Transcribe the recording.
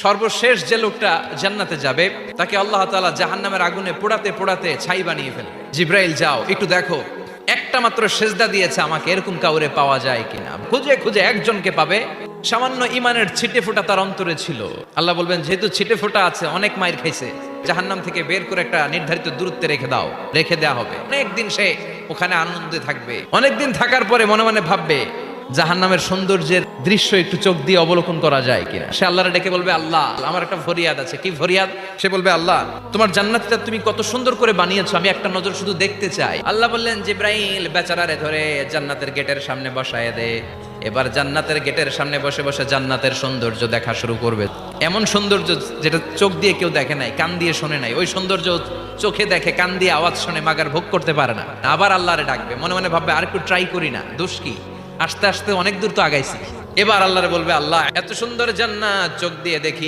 সর্বশেষ যে লোকটা জান্নাতে যাবে তাকে আল্লাহ তাআলা জাহান্নামের আগুনে পোড়াতে পোড়াতে ছাই বানিয়ে ফেলবে। জিব্রাইল, যাও একটু দেখো, একটা মাত্র সেজদা দিয়েছে আমাকে, এরকম কাউরে পাওয়া যায় কিনা। খুঁজে খুঁজে একজনকে পাবে, সামান্য ইমানের ছিটে ফোঁটা তার অন্তরে ছিল। আল্লাহ বলবেন, যেহেতু ছিটে ফোঁটা আছে, অনেক মাইর খাইছে, জাহান্নাম থেকে বের করে একটা নির্ধারিত দূরত্বে রেখে দাও, রেখে দেওয়া হবে। অনেকদিন সে ওখানে আনন্দে থাকবে। অনেকদিন থাকার পরে মনে মনে ভাববে জাহান্নামের সৌন্দর্যের দৃশ্য একটু চোখ দিয়ে অবলোকন করা যায় কিনা। সে আল্লাহরে ডেকে বলবে, আল্লাহ আমার একটা ফরিয়াদ আছে। কি ফরিয়াদ? সে বলবে, আল্লাহ তোমার জান্নাতটা তুমি কত সুন্দর করে বানিয়েছো, আমি একটা নজর শুধু দেখতে চাই। আল্লাহ বললেন, জিব্রাইল বেচারারে ধরে জান্নাতের গেটের সামনে বসায় দে। এবার জান্নাতের গেটের সামনে বসে বসে জান্নাতের সৌন্দর্য দেখা শুরু করবে। এমন সৌন্দর্য যেটা চোখ দিয়ে কেউ দেখে নাই, কান দিয়ে শোনে নাই। ওই সৌন্দর্য চোখে দেখে, কান দিয়ে আওয়াজ শোনে, মাগার ভোগ করতে পারে না। আবার আল্লাহরে ডাকবে, মনে মনে ভাববে আর একটু ট্রাই করি না, দোষ কি, আস্তে আস্তে অনেক দূর তো আগাইছি। এবার আল্লাহরে বলবে, আল্লাহ এত সুন্দর জান্নাত চোখ দিয়ে দেখি,